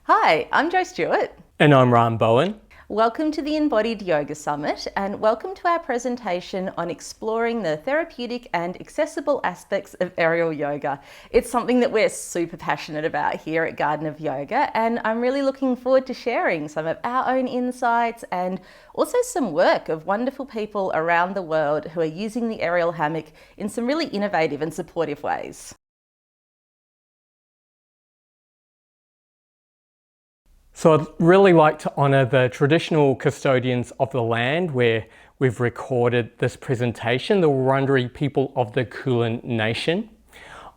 Hi, I'm Jo Stewart. And I'm Rane Bowen. Welcome to the Embodied Yoga Summit and welcome to our presentation on exploring the therapeutic and accessible aspects of aerial yoga. It's something that we're super passionate about here at Garden of Yoga, and I'm really looking forward to sharing some of our own insights and also some work of wonderful people around the world who are using the aerial hammock in some really innovative and supportive ways. So I'd really like to honour the traditional custodians of the land where we've recorded this presentation, the Wurundjeri people of the Kulin Nation.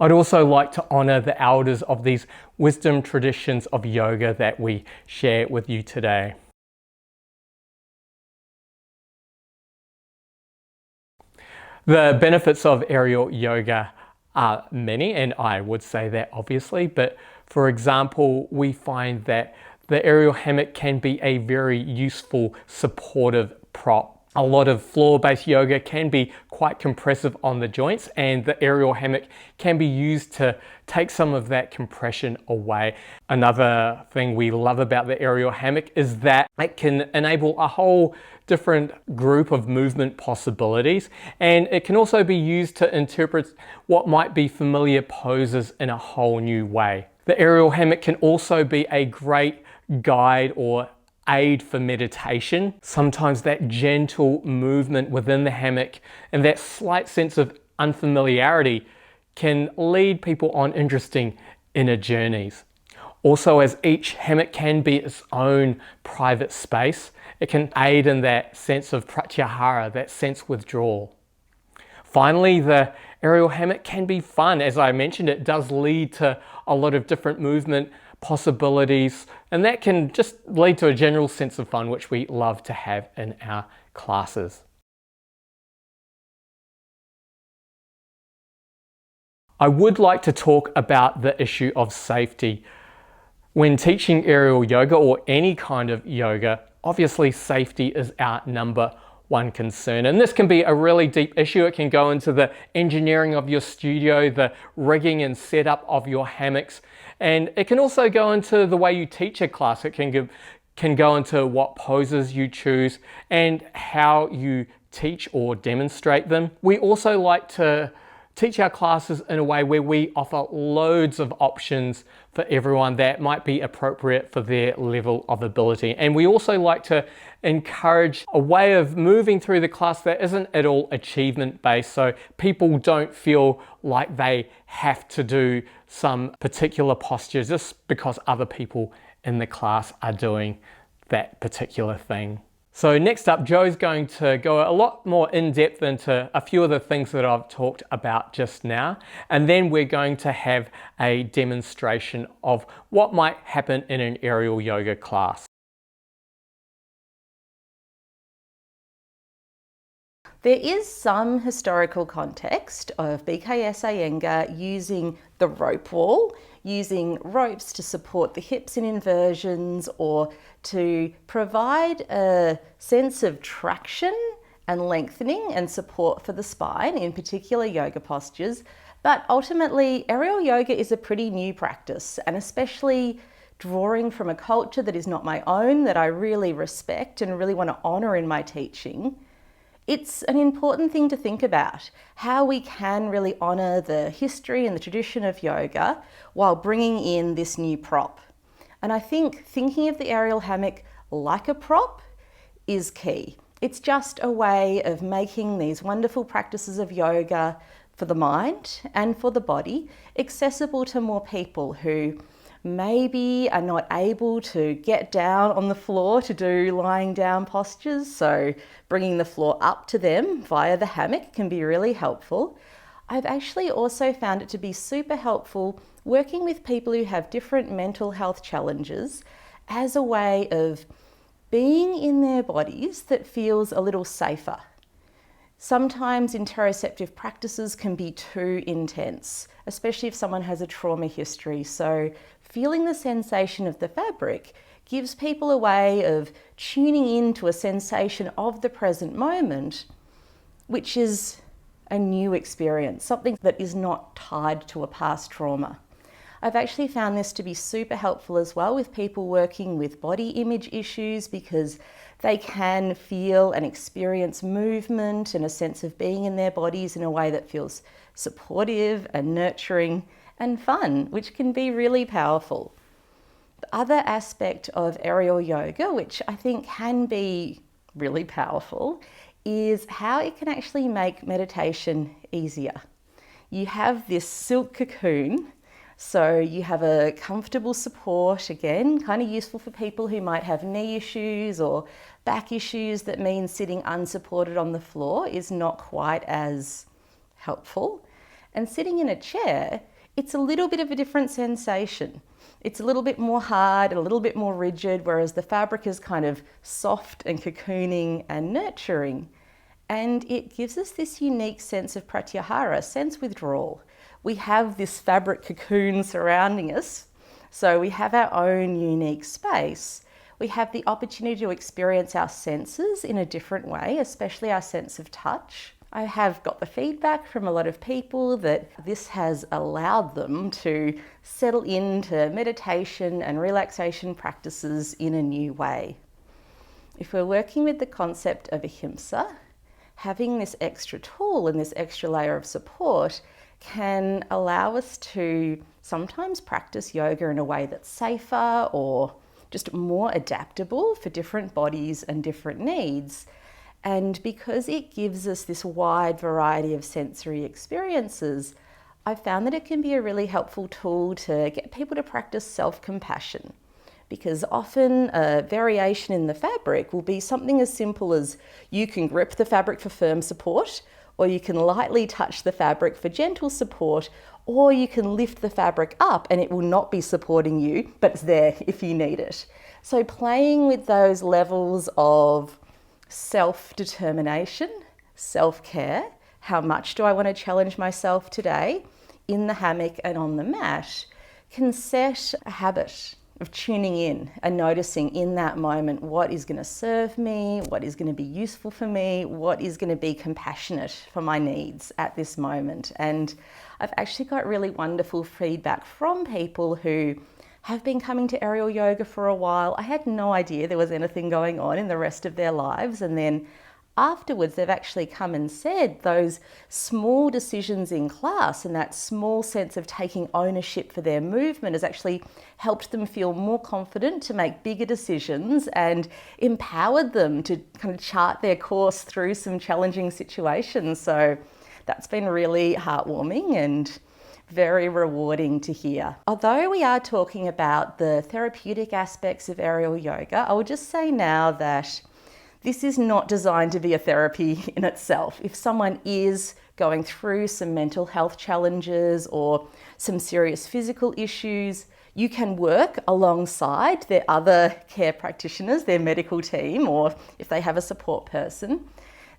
I'd also like to honour the elders of these wisdom traditions of yoga that we share with you today. The benefits of aerial yoga are many, and I would say that obviously, but for example, we find that the aerial hammock can be a very useful supportive prop. A lot of floor-based yoga can be quite compressive on the joints, and the aerial hammock can be used to take some of that compression away. Another thing we love about the aerial hammock is that it can enable a whole different group of movement possibilities, and it can also be used to interpret what might be familiar poses in a whole new way. The aerial hammock can also be a great guide or aid for meditation. Sometimes that gentle movement within the hammock and that slight sense of unfamiliarity can lead people on interesting inner journeys. Also, as each hammock can be its own private space, it can aid in that sense of pratyahara, that sense withdrawal. Finally, the aerial hammock can be fun. As I mentioned, it does lead to a lot of different movement possibilities, and that can just lead to a general sense of fun, which we love to have in our classes. I would like to talk about the issue of safety. When teaching aerial yoga or any kind of yoga, obviously safety is our number one concern, and this can be a really deep issue. It can go into the engineering of your studio, the rigging and setup of your hammocks, and it can also go into the way you teach a class. It can go into what poses you choose and how you teach or demonstrate them. We also like to teach our classes in a way where we offer loads of options for everyone that might be appropriate for their level of ability. And we also like to encourage a way of moving through the class that isn't at all achievement based, so people don't feel like they have to do some particular posture just because other people in the class are doing that particular thing. So next up, Joe's going to go a lot more in depth into a few of the things that I've talked about just now, and then we're going to have a demonstration of what might happen in an aerial yoga class. There is some historical context of BKS Iyengar using the rope wall, using ropes to support the hips in inversions or to provide a sense of traction and lengthening and support for the spine in particular yoga postures. But ultimately, aerial yoga is a pretty new practice, and especially drawing from a culture that is not my own, that I really respect and really want to honour in my teaching. It's an important thing to think about, how we can really honour the history and the tradition of yoga while bringing in this new prop. And I think thinking of the aerial hammock like a prop is key. It's just a way of making these wonderful practices of yoga for the mind and for the body accessible to more people who maybe are not able to get down on the floor to do lying down postures, so bringing the floor up to them via the hammock can be really helpful. I've actually also found it to be super helpful working with people who have different mental health challenges as a way of being in their bodies that feels a little safer. Sometimes interoceptive practices can be too intense, especially if someone has a trauma history. So feeling the sensation of the fabric gives people a way of tuning into a sensation of the present moment, which is a new experience, something that is not tied to a past trauma. I've actually found this to be super helpful as well with people working with body image issues, because they can feel and experience movement and a sense of being in their bodies in a way that feels supportive and nurturing and fun, which can be really powerful. The other aspect of aerial yoga, which I think can be really powerful, is how it can actually make meditation easier. You have this silk cocoon, so you have a comfortable support, again, kind of useful for people who might have knee issues or back issues that mean sitting unsupported on the floor is not quite as helpful. And sitting in a chair, it's a little bit of a different sensation. It's a little bit more hard and a little bit more rigid, whereas the fabric is kind of soft and cocooning and nurturing. And it gives us this unique sense of pratyahara, sense withdrawal. We have this fabric cocoon surrounding us, so we have our own unique space. We have the opportunity to experience our senses in a different way, especially our sense of touch. I have got the feedback from a lot of people that this has allowed them to settle into meditation and relaxation practices in a new way. If we're working with the concept of ahimsa, having this extra tool and this extra layer of support can allow us to sometimes practice yoga in a way that's safer or just more adaptable for different bodies and different needs. And because it gives us this wide variety of sensory experiences, I've found that it can be a really helpful tool to get people to practice self-compassion. Because often a variation in the fabric will be something as simple as you can grip the fabric for firm support, or you can lightly touch the fabric for gentle support, or you can lift the fabric up and it will not be supporting you, but it's there if you need it. So playing with those levels of self-determination, self-care, how much do I want to challenge myself today in the hammock and on the mat, can set a habit of tuning in and noticing in that moment what is going to serve me, what is going to be useful for me, what is going to be compassionate for my needs at this moment. And I've actually got really wonderful feedback from people who have been coming to aerial yoga for a while. I had no idea there was anything going on in the rest of their lives, and then afterwards they've actually come and said those small decisions in class and that small sense of taking ownership for their movement has actually helped them feel more confident to make bigger decisions and empowered them to kind of chart their course through some challenging situations. So that's been really heartwarming and very rewarding to hear. Although we are talking about the therapeutic aspects of aerial yoga, I will just say now that this is not designed to be a therapy in itself. If someone is going through some mental health challenges or some serious physical issues, you can work alongside their other care practitioners, their medical team, or if they have a support person.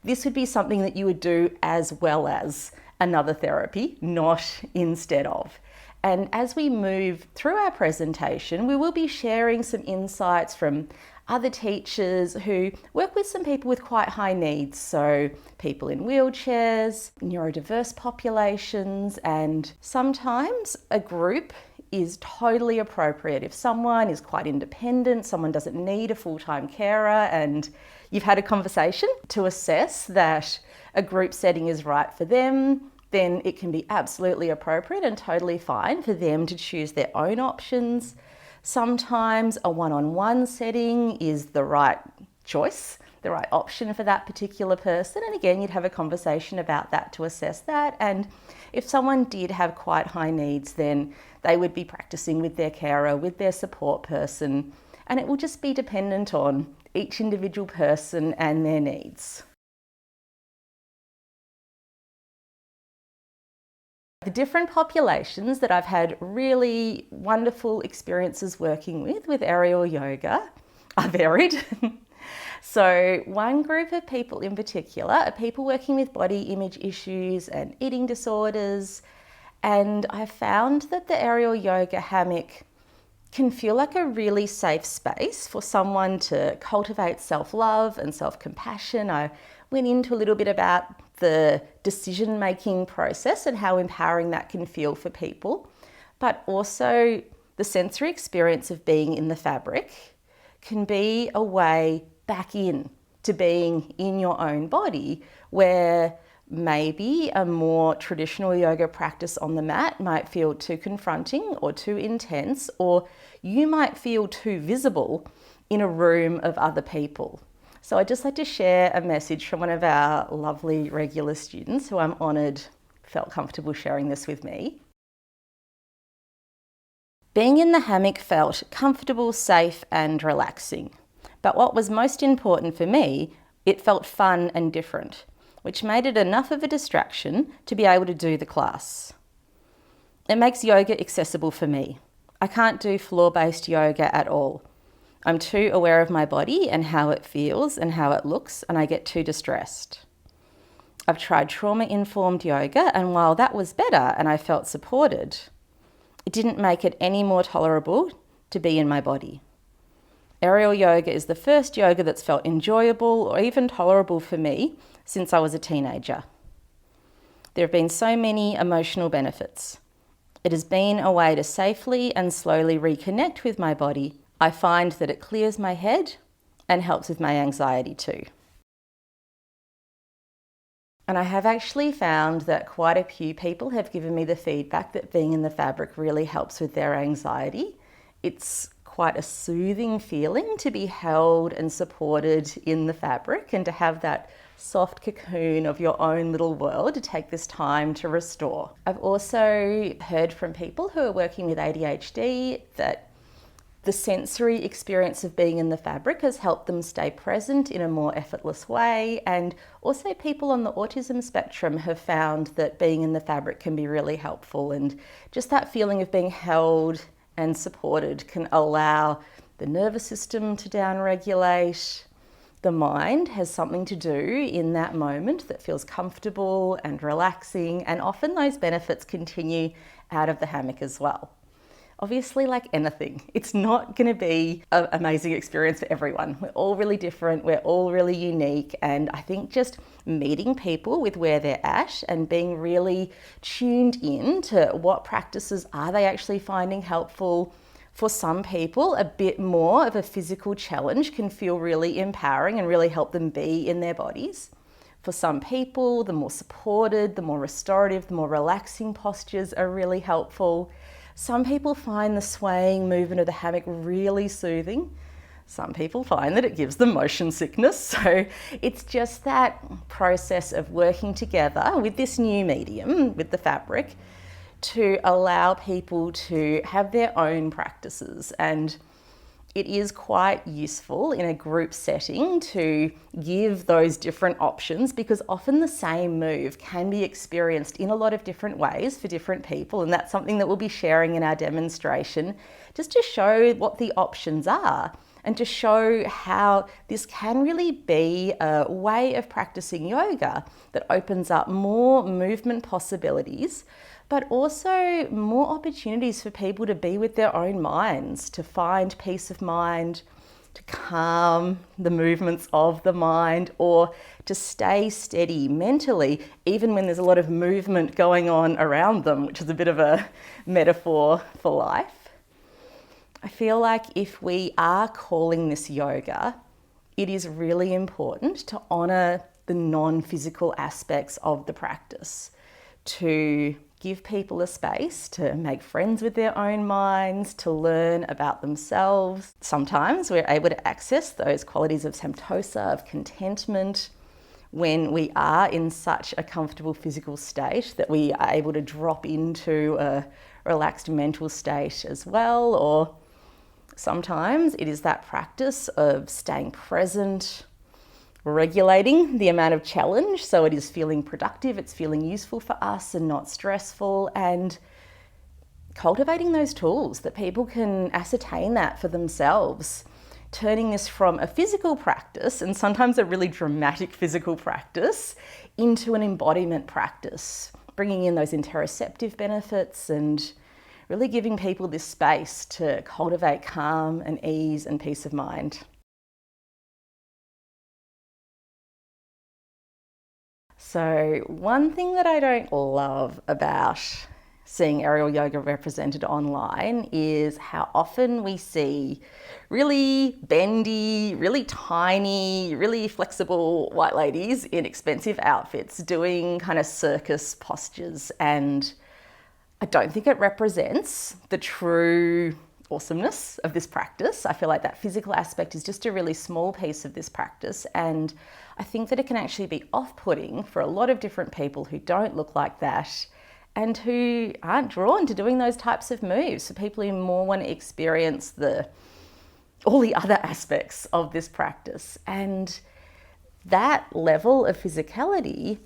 This would be something that you would do as well as another therapy, not instead of. And as we move through our presentation, we will be sharing some insights from other teachers who work with some people with quite high needs, so people in wheelchairs, neurodiverse populations, and sometimes a group is totally appropriate. If someone is quite independent, someone doesn't need a full-time carer, and you've had a conversation to assess that a group setting is right for them, then it can be absolutely appropriate and totally fine for them to choose their own options. Sometimes a one-on-one setting is the right choice, the right option for that particular person. And again, you'd have a conversation about that to assess that. And if someone did have quite high needs, then they would be practicing with their carer, with their support person. And it will just be dependent on each individual person and their needs. The different populations that I've had really wonderful experiences working with aerial yoga are varied. So one group of people in particular are people working with body image issues and eating disorders. And I found that the aerial yoga hammock can feel like a really safe space for someone to cultivate self-love and self-compassion. I went into a little bit about the decision-making process and how empowering that can feel for people. but also the sensory experience of being in the fabric can be a way back in to being in your own body, where maybe a more traditional yoga practice on the mat might feel too confronting or too intense, or you might feel too visible in a room of other people. So I'd just like to share a message from one of our lovely regular students who I'm honoured felt comfortable sharing this with me. Being in the hammock felt comfortable, safe and relaxing. But what was most important for me, it felt fun and different, which made it enough of a distraction to be able to do the class. It makes yoga accessible for me. I can't do floor-based yoga at all. I'm too aware of my body and how it feels and how it looks, and I get too distressed. I've tried trauma-informed yoga, and while that was better and I felt supported, it didn't make it any more tolerable to be in my body. Aerial yoga is the first yoga that's felt enjoyable or even tolerable for me since I was a teenager. There have been so many emotional benefits. It has been a way to safely and slowly reconnect with my body. I find that it clears my head and helps with my anxiety too. And I have actually found that quite a few people have given me the feedback that being in the fabric really helps with their anxiety. It's quite a soothing feeling to be held and supported in the fabric and to have that soft cocoon of your own little world to take this time to restore. I've also heard from people who are working with ADHD that the sensory experience of being in the fabric has helped them stay present in a more effortless way, and also people on the autism spectrum have found that being in the fabric can be really helpful, and just that feeling of being held and supported can allow the nervous system to downregulate. The mind has something to do in that moment that feels comfortable and relaxing, and often those benefits continue out of the hammock as well. Obviously, like anything, it's not going to be an amazing experience for everyone. We're all really different, we're all really unique, and I think just meeting people with where they're at and being really tuned in to what practices are they actually finding helpful. For some people, a bit more of a physical challenge can feel really empowering and really help them be in their bodies. For some people, the more supported, the more restorative, the more relaxing postures are really helpful. Some people find the swaying movement of the hammock really soothing. Some people find that it gives them motion sickness. So it's just that process of working together with this new medium, with the fabric, to allow people to have their own practices. And it is quite useful in a group setting to give those different options, because often the same move can be experienced in a lot of different ways for different people. And that's something that we'll be sharing in our demonstration, just to show what the options are and to show how this can really be a way of practicing yoga that opens up more movement possibilities, but also more opportunities for people to be with their own minds, to find peace of mind, to calm the movements of the mind, or to stay steady mentally, even when there's a lot of movement going on around them, which is a bit of a metaphor for life. I feel like if we are calling this yoga, it is really important to honour the non-physical aspects of the practice, to give people a space to make friends with their own minds, to learn about themselves. Sometimes we're able to access those qualities of samtosa, of contentment, when we are in such a comfortable physical state that we are able to drop into a relaxed mental state as well. Or sometimes it is that practice of staying present, regulating the amount of challenge so it is feeling productive, it's feeling useful for us and not stressful, and cultivating those tools that people can ascertain that for themselves, turning this from a physical practice, and sometimes a really dramatic physical practice, into an embodiment practice, bringing in those interoceptive benefits and really giving people this space to cultivate calm and ease and peace of mind. So one thing that I don't love about seeing aerial yoga represented online is how often we see really bendy, really tiny, really flexible white ladies in expensive outfits doing kind of circus postures. And I don't think it represents the true awesomeness of this practice. I feel like that physical aspect is just a really small piece of this practice, and I think that it can actually be off-putting for a lot of different people who don't look like that and who aren't drawn to doing those types of moves. For people who more want to experience all the other aspects of this practice. And that level of physicality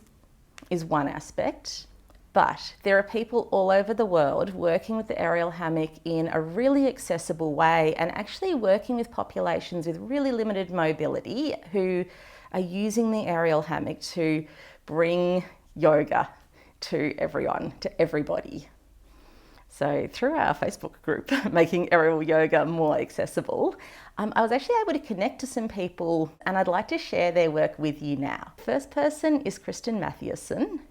is one aspect. But there are people all over the world working with the aerial hammock in a really accessible way, and actually working with populations with really limited mobility who are using the aerial hammock to bring yoga to everyone, to everybody. So through our Facebook group, Making Aerial Yoga More Accessible, I was actually able to connect to some people, and I'd like to share their work with you now. First person is Kristen Mathieson,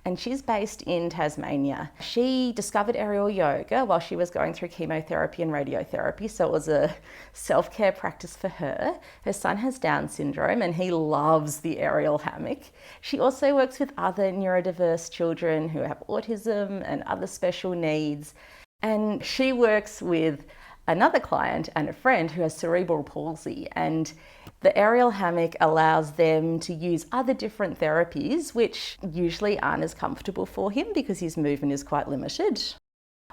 and she's based in Tasmania. She discovered aerial yoga while she was going through chemotherapy and radiotherapy, so it was a self-care practice for her. Her son has Down syndrome and he loves the aerial hammock. She also works with other neurodiverse children who have autism and other special needs. And she works with another client and a friend who has cerebral palsy, and the aerial hammock allows them to use other different therapies which usually aren't as comfortable for him because his movement is quite limited.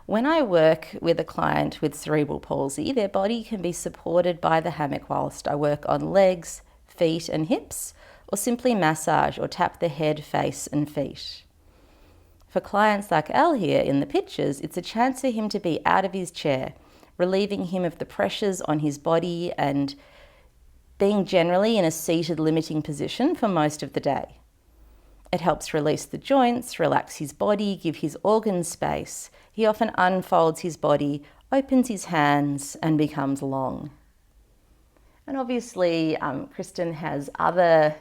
When I work with a client with cerebral palsy, their body can be supported by the hammock whilst I work on legs, feet and hips, or simply massage or tap the head, face and feet. For clients like Al here in the pictures, it's a chance for him to be out of his chair, relieving him of the pressures on his body and being generally in a seated limiting position for most of the day. It helps release the joints, relax his body, give his organs space. He often unfolds his body, opens his hands and becomes long. And obviously, Kristen has other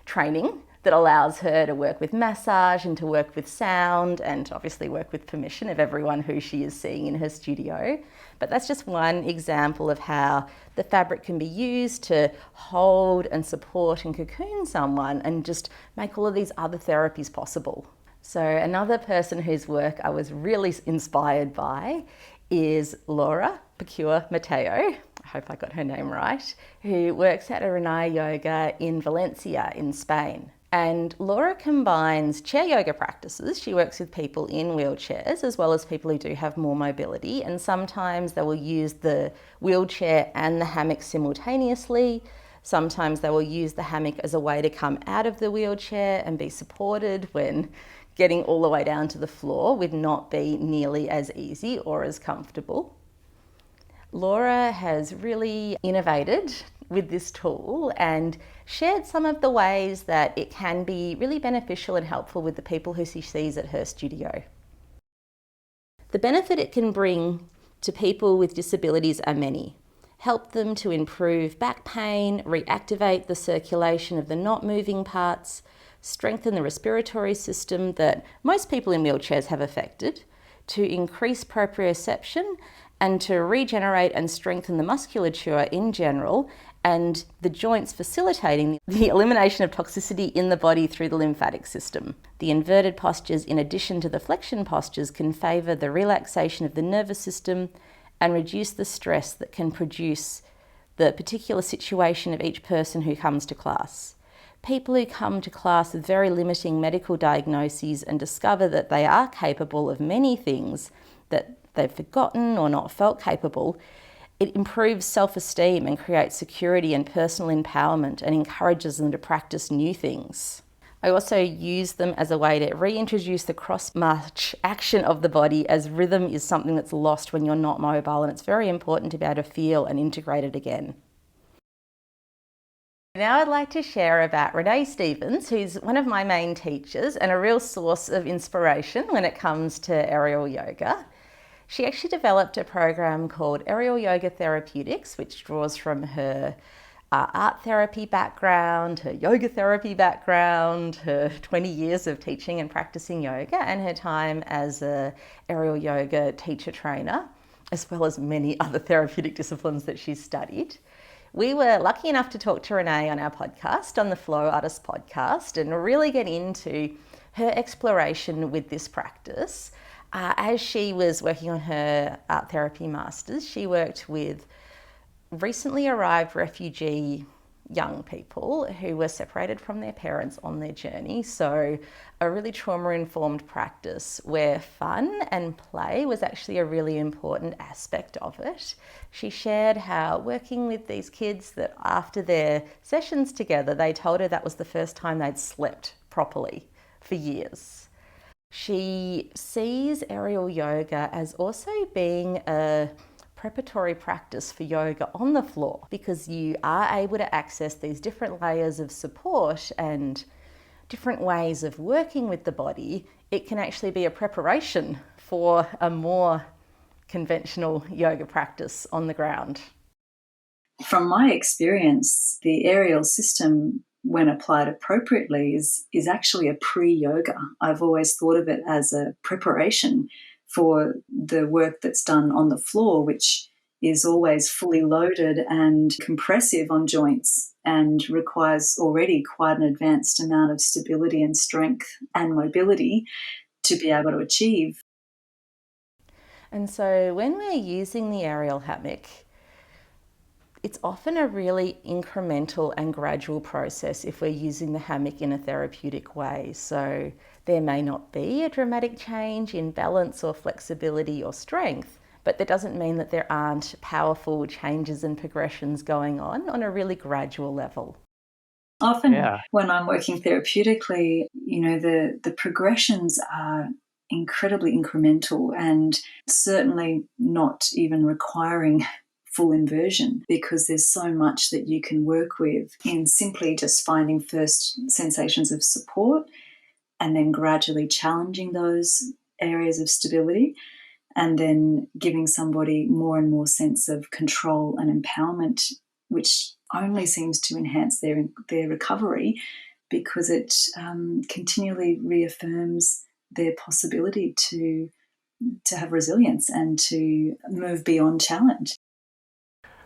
training that allows her to work with massage and to work with sound and obviously work with permission of everyone who she is seeing in her studio. But that's just one example of how the fabric can be used to hold and support and cocoon someone and just make all of these other therapies possible. So another person whose work I was really inspired by is Laura Pecure Mateo, I hope I got her name right, who works at Aranaya Yoga in Valencia in Spain. And Laura combines chair yoga practices. She works with people in wheelchairs as well as people who do have more mobility, and sometimes they will use the wheelchair and the hammock simultaneously. Sometimes they will use the hammock as a way to come out of the wheelchair and be supported when getting all the way down to the floor would not be nearly as easy or as comfortable. Laura has really innovated with this tool and shared some of the ways that it can be really beneficial and helpful with the people who she sees at her studio. The benefit it can bring to people with disabilities are many. Help them to improve back pain, reactivate the circulation of the not moving parts, strengthen the respiratory system that most people in wheelchairs have affected, to increase proprioception and to regenerate and strengthen the musculature in general, and the joints, facilitating the elimination of toxicity in the body through the lymphatic system. The inverted postures, in addition to the flexion postures, can favour the relaxation of the nervous system and reduce the stress that can produce the particular situation of each person who comes to class. People who come to class with very limiting medical diagnoses and discover that they are capable of many things that they've forgotten or not felt capable, it improves self-esteem and creates security and personal empowerment and encourages them to practice new things. I also use them as a way to reintroduce the cross-march action of the body, as rhythm is something that's lost when you're not mobile, and it's very important to be able to feel and integrate it again. Now I'd like to share about Renee Stevens, who's one of my main teachers and a real source of inspiration when it comes to aerial yoga. She actually developed a program called Aerial Yoga Therapeutics, which draws from her art therapy background, her yoga therapy background, her 20 years of teaching and practicing yoga, and her time as a aerial yoga teacher trainer, as well as many other therapeutic disciplines that she's studied. We were lucky enough to talk to Renee on our podcast, on the Flow Artist podcast, and really get into her exploration with this practice. As she was working on her art therapy masters, she worked with recently arrived refugee young people who were separated from their parents on their journey. So a really trauma-informed practice where fun and play was actually a really important aspect of it. She shared how working with these kids, that after their sessions together, they told her that was the first time they'd slept properly for years. She sees aerial yoga as also being a preparatory practice for yoga on the floor, because you are able to access these different layers of support and different ways of working with the body. It can actually be a preparation for a more conventional yoga practice on the ground. From my experience, the aerial system, when applied appropriately, is actually a pre-yoga. I've always thought of it as a preparation for the work that's done on the floor, which is always fully loaded and compressive on joints and requires already quite an advanced amount of stability and strength and mobility to be able to achieve. And so when we're using the aerial hammock, it's often a really incremental and gradual process if we're using the hammock in a therapeutic way. So there may not be a dramatic change in balance or flexibility or strength, but that doesn't mean that there aren't powerful changes and progressions going on a really gradual level. Often when I'm working therapeutically, the progressions are incredibly incremental and certainly not even requiring full inversion, because there's so much that you can work with in simply just finding first sensations of support and then gradually challenging those areas of stability, and then giving somebody more and more sense of control and empowerment, which only seems to enhance their recovery, because it continually reaffirms their possibility to have resilience and to move beyond challenge.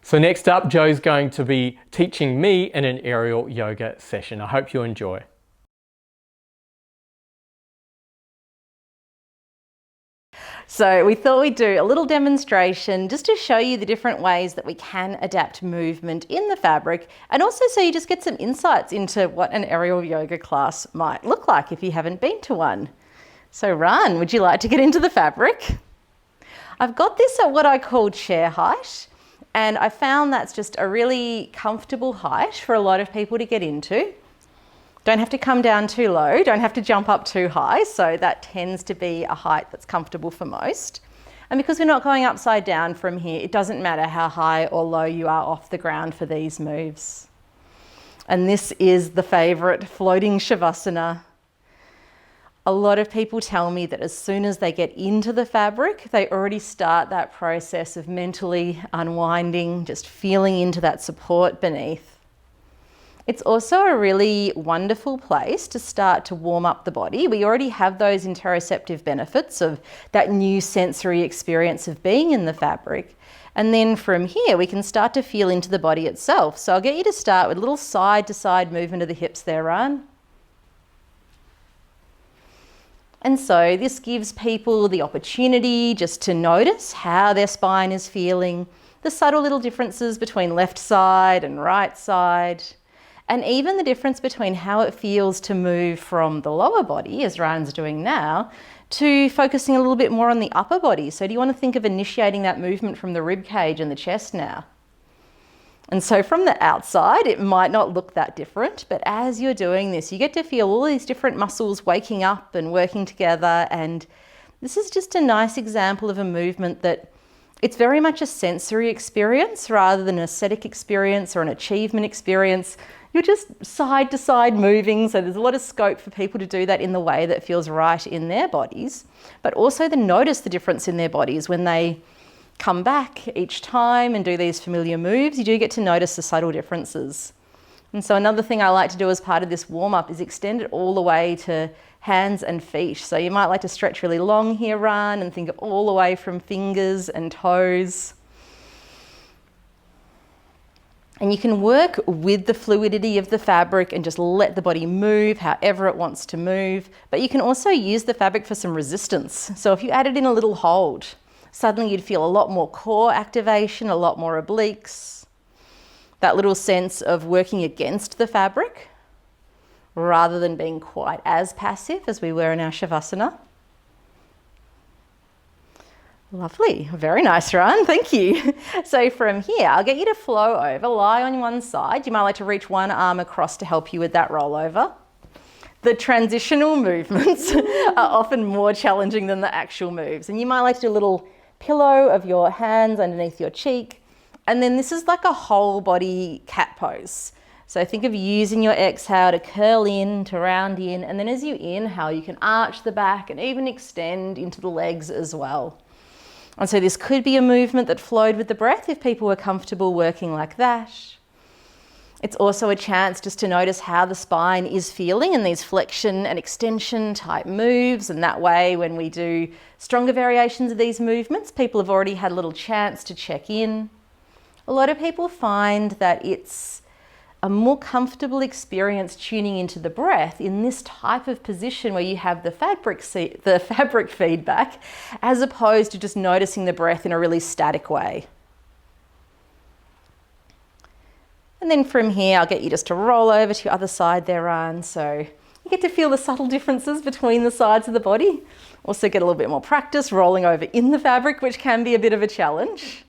So next up, Jo's going to be teaching me in an aerial yoga session. I hope you enjoy. So we thought we'd do a little demonstration just to show you the different ways that we can adapt movement in the fabric, and also so you just get some insights into what an aerial yoga class might look like if you haven't been to one. So Ran, would you like to get into the fabric? I've got this at what I call chair height, and I found that's just a really comfortable height for a lot of people to get into. Don't have to come down too low, don't have to jump up too high, so that tends to be a height that's comfortable for most. And because we're not going upside down from here, it doesn't matter how high or low you are off the ground for these moves. And this is the favourite, floating Shavasana. A lot of people tell me that as soon as they get into the fabric, they already start that process of mentally unwinding, just feeling into that support beneath. It's also a really wonderful place to start to warm up the body. We already have those interoceptive benefits of that new sensory experience of being in the fabric. And then from here, we can start to feel into the body itself. So I'll get you to start with a little side to side movement of the hips there, Ran. And so this gives people the opportunity just to notice how their spine is feeling, the subtle little differences between left side and right side, and even the difference between how it feels to move from the lower body, as Ryan's doing now, to focusing a little bit more on the upper body. So do you want to think of initiating that movement from the rib cage and the chest now? And so from the outside, it might not look that different, but as you're doing this, you get to feel all these different muscles waking up and working together. And this is just a nice example of a movement that it's very much a sensory experience rather than an aesthetic experience or an achievement experience. You're just side to side moving, so there's a lot of scope for people to do that in the way that feels right in their bodies, but also to notice the difference in their bodies when they come back each time and do these familiar moves, you do get to notice the subtle differences. And so another thing I like to do as part of this warm-up is extend it all the way to hands and feet. So you might like to stretch really long here, Rane, and think of all the way from fingers and toes. And you can work with the fluidity of the fabric and just let the body move however it wants to move. But you can also use the fabric for some resistance. So if you added in a little hold, suddenly you'd feel a lot more core activation, a lot more obliques. That little sense of working against the fabric rather than being quite as passive as we were in our Shavasana. Lovely, very nice, Rane, thank you. So from here, I'll get you to flow over, lie on one side. You might like to reach one arm across to help you with that rollover. The transitional movements are often more challenging than the actual moves. And you might like to do a little pillow of your hands underneath your cheek. And then this is like a whole body cat pose. So think of using your exhale to curl in, to round in, and then as you inhale, you can arch the back and even extend into the legs as well. And so this could be a movement that flowed with the breath if people were comfortable working like that. It's also a chance just to notice how the spine is feeling in these flexion and extension type moves. And that way, when we do stronger variations of these movements, people have already had a little chance to check in. A lot of people find that it's a more comfortable experience tuning into the breath in this type of position where you have the fabric feedback, as opposed to just noticing the breath in a really static way. And then from here, I'll get you just to roll over to your other side there, Rane. So you get to feel the subtle differences between the sides of the body. Also get a little bit more practice rolling over in the fabric, which can be a bit of a challenge.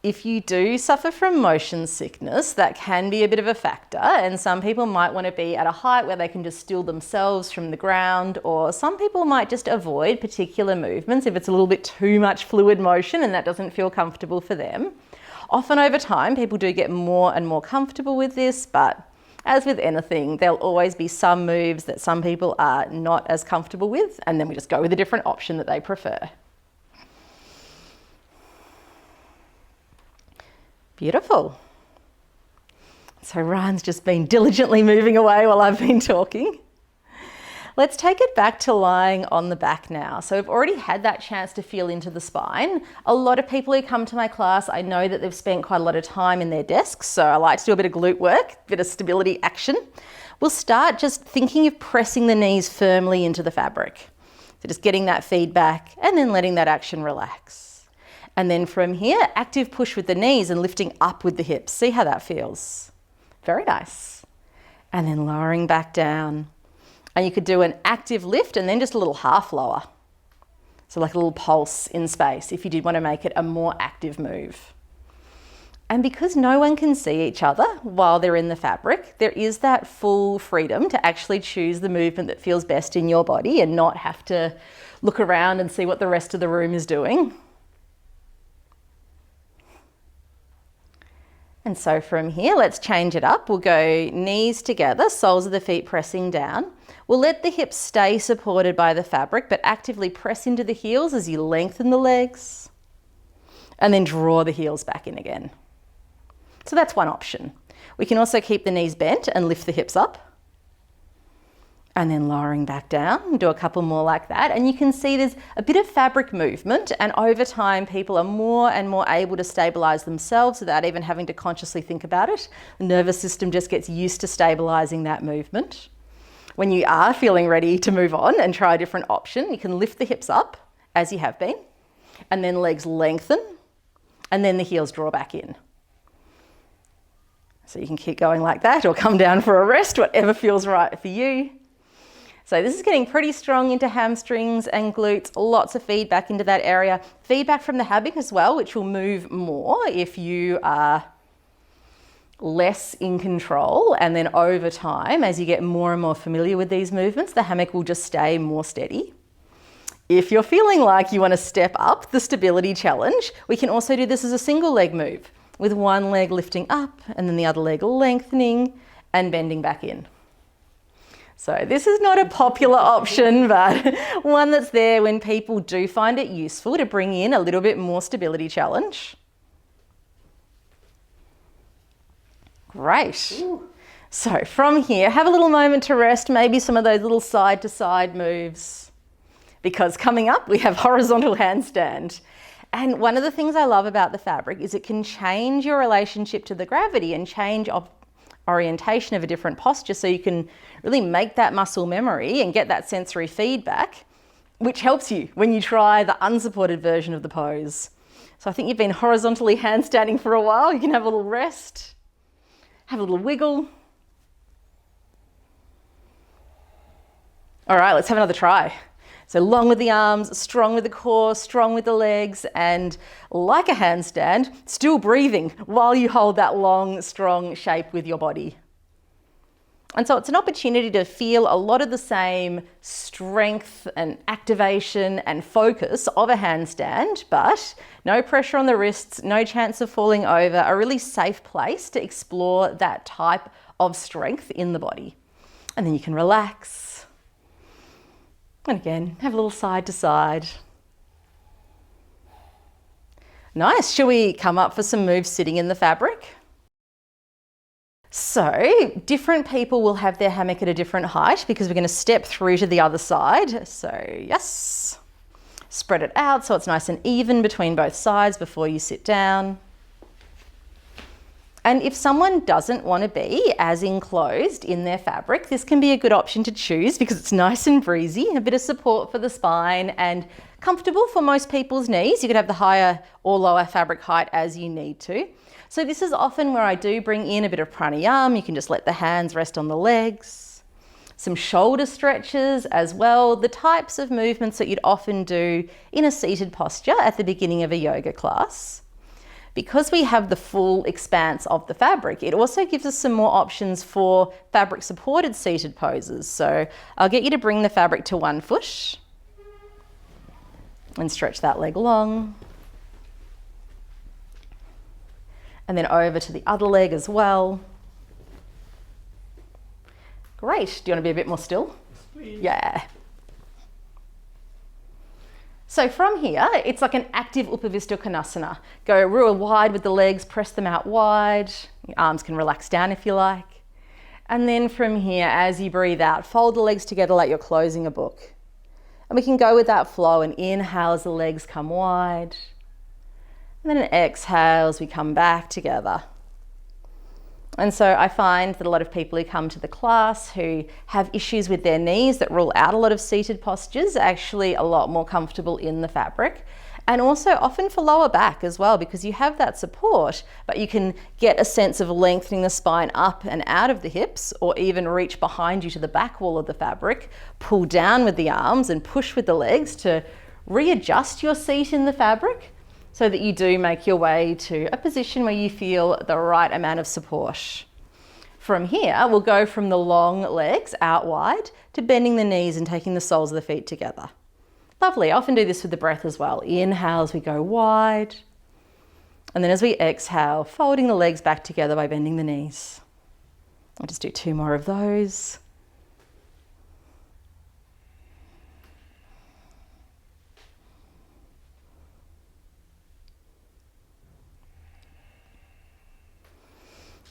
If you do suffer from motion sickness, that can be a bit of a factor, and some people might want to be at a height where they can just still themselves from the ground, or some people might just avoid particular movements if it's a little bit too much fluid motion and that doesn't feel comfortable for them. Often over time, people do get more and more comfortable with this, but as with anything, there'll always be some moves that some people are not as comfortable with, and then we just go with a different option that they prefer. Beautiful. So Rane's just been diligently moving away while I've been talking. Let's take it back to lying on the back now. So we've already had that chance to feel into the spine. A lot of people who come to my class, I know that they've spent quite a lot of time in their desks, so I like to do a bit of glute work, a bit of stability action. We'll start just thinking of pressing the knees firmly into the fabric. So just getting that feedback and then letting that action relax. And then from here, active push with the knees and lifting up with the hips. See how that feels. Very nice. And then lowering back down. And you could do an active lift and then just a little half lower. So like a little pulse in space if you did want to make it a more active move. And because no one can see each other while they're in the fabric, there is that full freedom to actually choose the movement that feels best in your body and not have to look around and see what the rest of the room is doing. And so from here, let's change it up. We'll go knees together, soles of the feet pressing down. We'll let the hips stay supported by the fabric, but actively press into the heels as you lengthen the legs. And then draw the heels back in again. So that's one option. We can also keep the knees bent and lift the hips up. And then lowering back down, do a couple more like that. And you can see there's a bit of fabric movement, and over time people are more and more able to stabilize themselves without even having to consciously think about it. The nervous system just gets used to stabilizing that movement. When you are feeling ready to move on and try a different option, you can lift the hips up as you have been, and then legs lengthen, and then the heels draw back in. So you can keep going like that or come down for a rest, whatever feels right for you. So this is getting pretty strong into hamstrings and glutes, lots of feedback into that area. Feedback from the hammock as well, which will move more if you are less in control. And then over time, as you get more and more familiar with these movements, the hammock will just stay more steady. If you're feeling like you want to step up the stability challenge, we can also do this as a single leg move with one leg lifting up and then the other leg lengthening and bending back in. So this is not a popular option, but one that's there when people do find it useful to bring in a little bit more stability challenge. Great. Ooh. So from here, have a little moment to rest, maybe some of those little side to side moves. Because coming up, we have horizontal handstand. And one of the things I love about the fabric is it can change your relationship to the gravity and change orientation of a different posture, so you can really make that muscle memory and get that sensory feedback, which helps you when you try the unsupported version of the pose. So I think you've been horizontally handstanding for a while. You can have a little rest, have a little wiggle. All right, let's have another try. So long with the arms, strong with the core, strong with the legs, and like a handstand, still breathing while you hold that long, strong shape with your body. And so it's an opportunity to feel a lot of the same strength and activation and focus of a handstand, but no pressure on the wrists, no chance of falling over, a really safe place to explore that type of strength in the body. And then you can relax. And again, have a little side to side. Nice. Shall we come up for some moves sitting in the fabric? So different people will have their hammock at a different height because we're going to step through to the other side. So yes, spread it out so it's nice and even between both sides before you sit down. And if someone doesn't want to be as enclosed in their fabric, this can be a good option to choose because it's nice and breezy, a bit of support for the spine and comfortable for most people's knees. You could have the higher or lower fabric height as you need to. So this is often where I do bring in a bit of pranayama. You can just let the hands rest on the legs. Some shoulder stretches as well, the types of movements that you'd often do in a seated posture at the beginning of a yoga class. Because we have the full expanse of the fabric, it also gives us some more options for fabric supported seated poses. So I'll get you to bring the fabric to one foot and stretch that leg long. And then over to the other leg as well. Great. Do you want to be a bit more still? Please. Yeah. So from here, it's like an active Upavista Konasana. Go real wide with the legs, press them out wide. Your arms can relax down if you like. And then from here, as you breathe out, fold the legs together like you're closing a book. And we can go with that flow and inhale as the legs come wide. And then an exhale as we come back together. And so I find that a lot of people who come to the class who have issues with their knees that rule out a lot of seated postures are actually a lot more comfortable in the fabric. And also often for lower back as well, because you have that support, but you can get a sense of lengthening the spine up and out of the hips, or even reach behind you to the back wall of the fabric, pull down with the arms and push with the legs to readjust your seat in the fabric, so that you do make your way to a position where you feel the right amount of support. From here, we'll go from the long legs out wide to bending the knees and taking the soles of the feet together. Lovely. I often do this with the breath as well. Inhale as we go wide. And then as we exhale, folding the legs back together by bending the knees. I'll just do 2 more of those.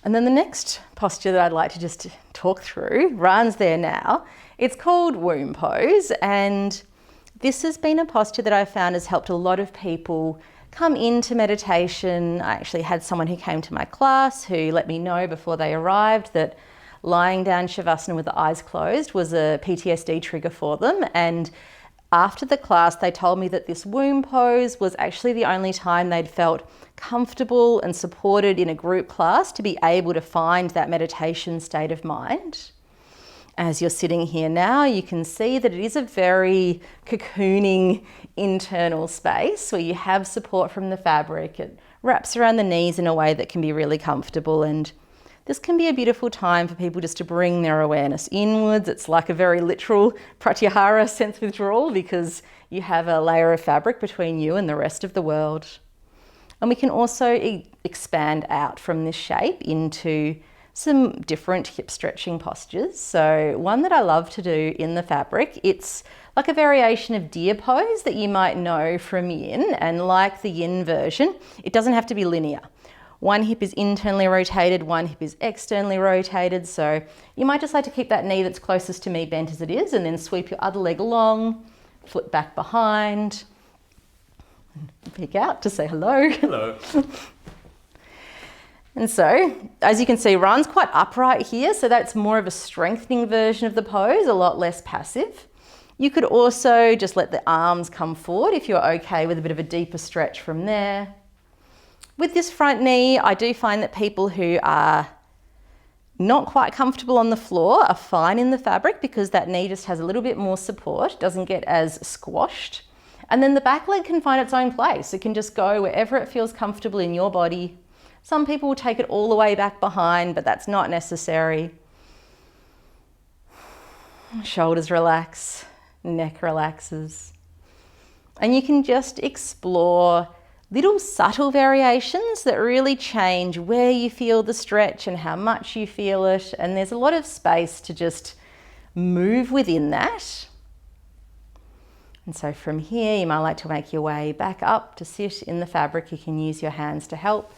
And then the next posture that I'd like to just talk through, Rane's there now, it's called womb pose, and this has been a posture that I've found has helped a lot of people come into meditation. I actually had someone who came to my class who let me know before they arrived that lying down Shavasana with the eyes closed was a PTSD trigger for them, and after the class, they told me that this womb pose was actually the only time they'd felt comfortable and supported in a group class to be able to find that meditation state of mind. As you're sitting here now, you can see that it is a very cocooning internal space where you have support from the fabric. It wraps around the knees in a way that can be really comfortable, and this can be a beautiful time for people just to bring their awareness inwards. It's like a very literal pratyahara sense withdrawal because you have a layer of fabric between you and the rest of the world. And we can also expand out from this shape into some different hip stretching postures. So one that I love to do in the fabric, it's like a variation of deer pose that you might know from yin, and like the yin version, it doesn't have to be linear. One hip is internally rotated, one hip is externally rotated. So you might just like to keep that knee that's closest to me bent as it is, and then sweep your other leg along, flip back behind, peek out to say hello. Hello. And so, as you can see, Rane's quite upright here, so that's more of a strengthening version of the pose, a lot less passive. You could also just let the arms come forward if you're okay with a bit of a deeper stretch from there. With this front knee, I do find that people who are not quite comfortable on the floor are fine in the fabric because that knee just has a little bit more support, doesn't get as squashed. And then the back leg can find its own place. It can just go wherever it feels comfortable in your body. Some people will take it all the way back behind, but that's not necessary. Shoulders relax, neck relaxes. And you can just explore little subtle variations that really change where you feel the stretch and how much you feel it. And there's a lot of space to just move within that. And so from here, you might like to make your way back up to sit in the fabric. You can use your hands to help.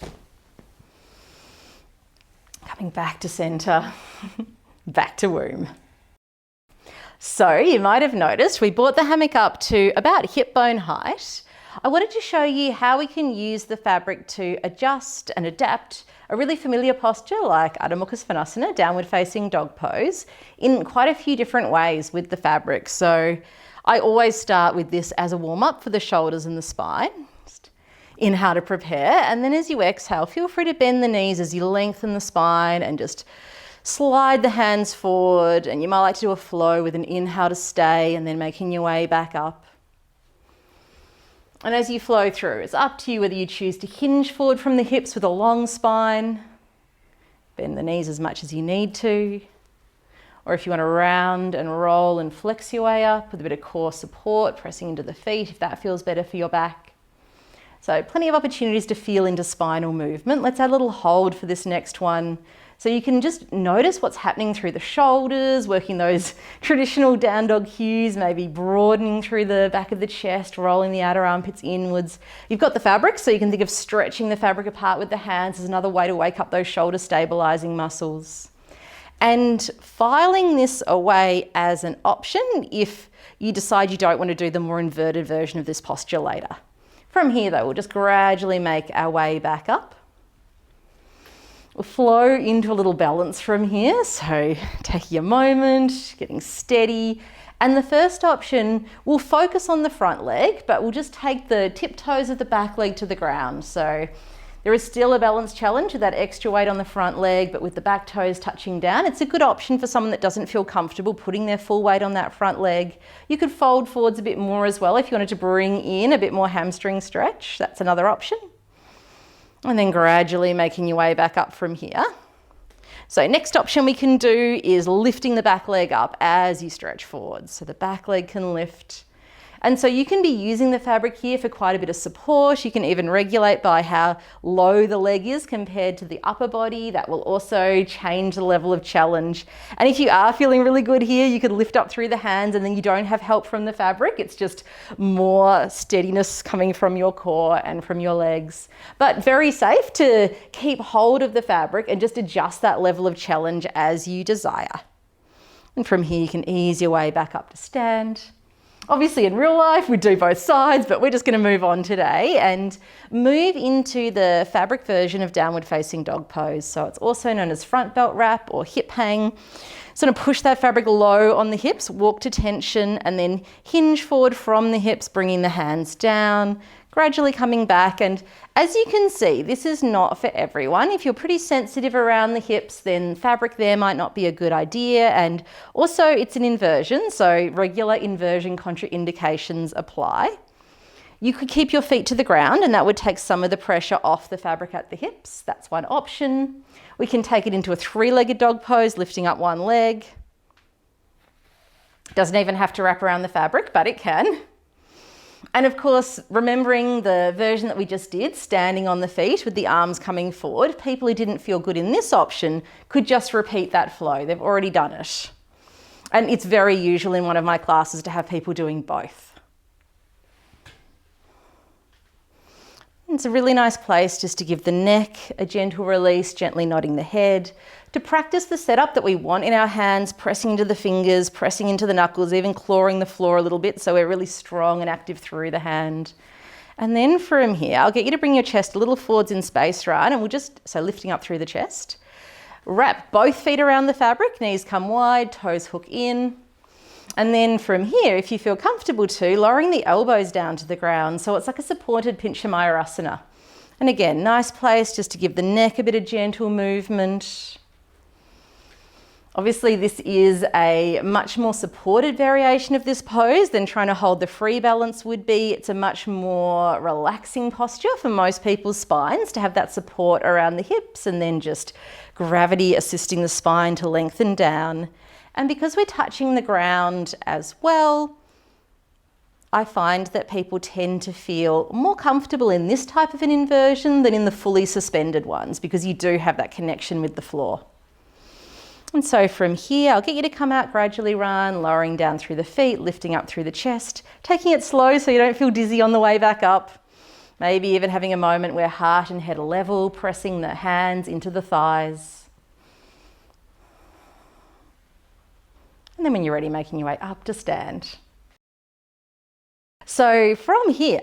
Coming back to center, back to womb. So you might have noticed we brought the hammock up to about hip bone height. I wanted to show you how we can use the fabric to adjust and adapt a really familiar posture like Adho Mukha Svanasana, downward facing dog pose, in quite a few different ways with the fabric. So I always start with this as a warm up for the shoulders and the spine. Just in how to prepare, and then as you exhale, feel free to bend the knees as you lengthen the spine and just slide the hands forward. And you might like to do a flow with an inhale to stay and then making your way back up. And as you flow through, it's up to you whether you choose to hinge forward from the hips with a long spine, bend the knees as much as you need to, or if you want to round and roll and flex your way up with a bit of core support, pressing into the feet if that feels better for your back. So plenty of opportunities to feel into spinal movement. Let's add a little hold for this next one. So you can just notice what's happening through the shoulders, working those traditional down dog cues, maybe broadening through the back of the chest, rolling the outer armpits inwards. You've got the fabric, so you can think of stretching the fabric apart with the hands as another way to wake up those shoulder stabilizing muscles. And filing this away as an option if you decide you don't want to do the more inverted version of this posture later. From here though, we'll just gradually make our way back up. We'll flow into a little balance from here. So taking a moment, getting steady. And the first option, we'll focus on the front leg, but we'll just take the tiptoes of the back leg to the ground. So there is still a balance challenge with that extra weight on the front leg, but with the back toes touching down. It's a good option for someone that doesn't feel comfortable putting their full weight on that front leg. You could fold forwards a bit more as well if you wanted to bring in a bit more hamstring stretch. That's another option. And then gradually making your way back up from here. So next option we can do is lifting the back leg up as you stretch forward. So the back leg can lift. And so you can be using the fabric here for quite a bit of support. You can even regulate by how low the leg is compared to the upper body. That will also change the level of challenge. And if you are feeling really good here, you could lift up through the hands and then you don't have help from the fabric. It's just more steadiness coming from your core and from your legs. But very safe to keep hold of the fabric and just adjust that level of challenge as you desire. And from here, you can ease your way back up to stand. Obviously in real life we do both sides, but we're just going to move on today and move into the fabric version of downward facing dog pose. So it's also known as front belt wrap or hip hang. So I'm going to push that fabric low on the hips, walk to tension, and then hinge forward from the hips, bringing the hands down, gradually coming back. And as you can see, this is not for everyone. If you're pretty sensitive around the hips, then fabric there might not be a good idea. And also it's an inversion, so regular inversion contraindications apply. You could keep your feet to the ground and that would take some of the pressure off the fabric at the hips. That's one option. We can take it into a three-legged dog pose, lifting up one leg. Doesn't even have to wrap around the fabric, but it can. And of course, remembering the version that we just did, standing on the feet with the arms coming forward, people who didn't feel good in this option could just repeat that flow. They've already done it. And it's very usual in one of my classes to have people doing both. It's a really nice place just to give the neck a gentle release, gently nodding the head, to practice the setup that we want in our hands, pressing into the fingers, pressing into the knuckles, even clawing the floor a little bit so we're really strong and active through the hand. And then from here, I'll get you to bring your chest a little forwards in space, right? And we'll just, so lifting up through the chest. Wrap both feet around the fabric, knees come wide, toes hook in. And then from here, if you feel comfortable to, lowering the elbows down to the ground. So it's like a supported Pincha Mayurasana. And again, nice place just to give the neck a bit of gentle movement. Obviously, this is a much more supported variation of this pose than trying to hold the free balance would be. It's a much more relaxing posture for most people's spines to have that support around the hips and then just gravity assisting the spine to lengthen down. And because we're touching the ground as well, I find that people tend to feel more comfortable in this type of an inversion than in the fully suspended ones because you do have that connection with the floor. And so from here, I'll get you to come out gradually, Rane, lowering down through the feet, lifting up through the chest, taking it slow so you don't feel dizzy on the way back up. Maybe even having a moment where heart and head are level, pressing the hands into the thighs. And then when you're ready, making your way up to stand. So from here,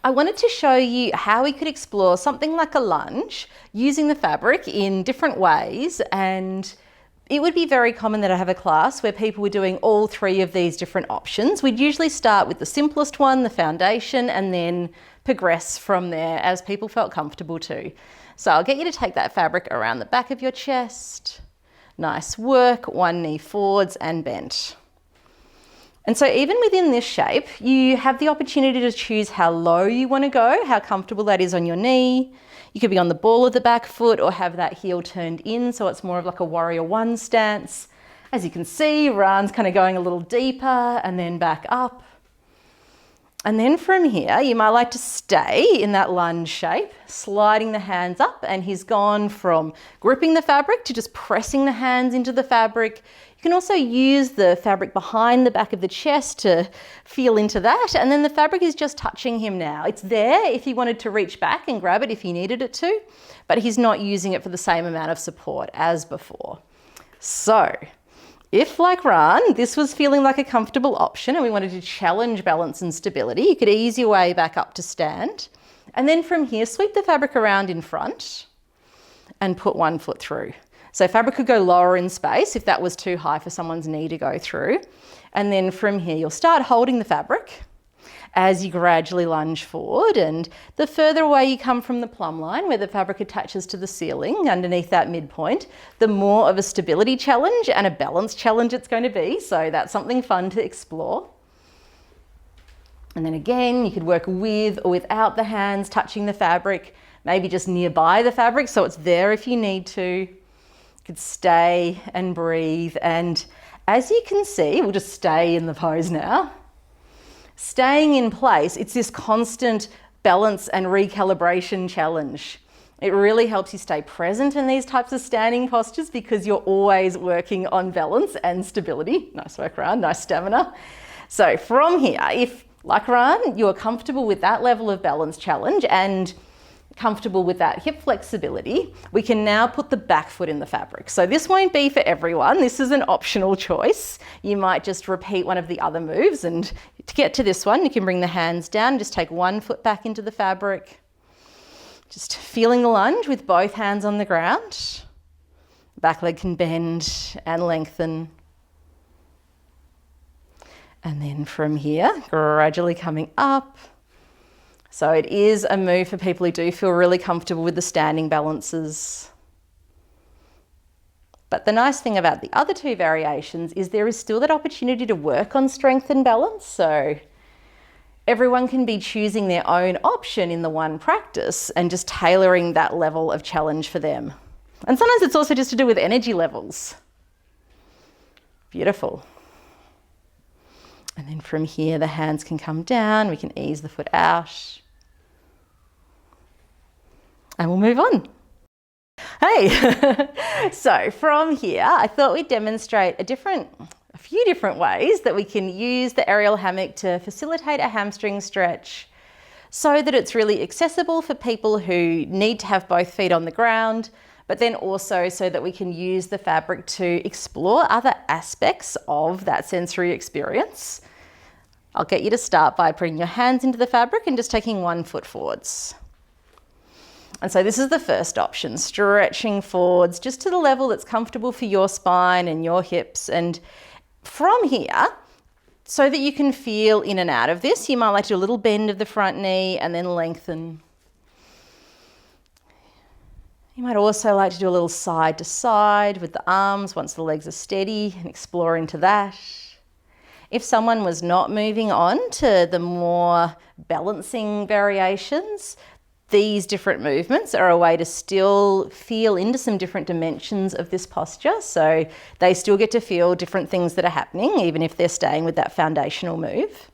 I wanted to show you how we could explore something like a lunge using the fabric in different ways. And it would be very common that I have a class where people were doing all three of these different options. We'd usually start with the simplest one, the foundation, and then progress from there as people felt comfortable to. So I'll get you to take that fabric around the back of your chest. Nice work, one knee forwards and bent. And so even within this shape, you have the opportunity to choose how low you want to go, how comfortable that is on your knee. You could be on the ball of the back foot or have that heel turned in, so it's more of like a warrior one stance. As you can see, Rane's kind of going a little deeper and then back up. And then from here, you might like to stay in that lunge shape, sliding the hands up, and he's gone from gripping the fabric to just pressing the hands into the fabric. You can also use the fabric behind the back of the chest to feel into that, and then the fabric is just touching him now. It's there if he wanted to reach back and grab it if he needed it to, but he's not using it for the same amount of support as before. So, if, like Rane, this was feeling like a comfortable option and we wanted to challenge balance and stability, you could ease your way back up to stand. And then from here, sweep the fabric around in front and put one foot through. So fabric could go lower in space if that was too high for someone's knee to go through. And then from here, you'll start holding the fabric as you gradually lunge forward, and the further away you come from the plumb line where the fabric attaches to the ceiling underneath that midpoint, the more of a stability challenge and a balance challenge it's going to be. So that's something fun to explore. And then again, you could work with or without the hands touching the fabric, maybe just nearby the fabric so it's there if you need to. You could stay and breathe, and as you can see, we'll just stay in the pose now. Staying in place, it's this constant balance and recalibration challenge. It really helps you stay present in these types of standing postures because you're always working on balance and stability. Nice work, Rane, nice stamina. So from here, if, like Rane, you're comfortable with that level of balance challenge and comfortable with that hip flexibility, we can now put the back foot in the fabric. So this won't be for everyone. This is an optional choice. You might just repeat one of the other moves, and to get to this one, you can bring the hands down, just take one foot back into the fabric. Just feeling the lunge with both hands on the ground. Back leg can bend and lengthen. And then from here, gradually coming up. So it is a move for people who do feel really comfortable with the standing balances. But the nice thing about the other two variations is there is still that opportunity to work on strength and balance. So everyone can be choosing their own option in the one practice and just tailoring that level of challenge for them. And sometimes it's also just to do with energy levels. Beautiful. And then from here, the hands can come down. We can ease the foot out. And we'll move on. Hey, so from here, I thought we'd demonstrate a few different ways that we can use the aerial hammock to facilitate a hamstring stretch so that it's really accessible for people who need to have both feet on the ground, but then also so that we can use the fabric to explore other aspects of that sensory experience. I'll get you to start by putting your hands into the fabric and just taking one foot forwards. And so this is the first option, stretching forwards just to the level that's comfortable for your spine and your hips. And from here, so that you can feel in and out of this, you might like to do a little bend of the front knee and then lengthen. You might also like to do a little side to side with the arms once the legs are steady and explore into that. If someone was not moving on to the more balancing variations, these different movements are a way to still feel into some different dimensions of this posture. So they still get to feel different things that are happening, even if they're staying with that foundational move.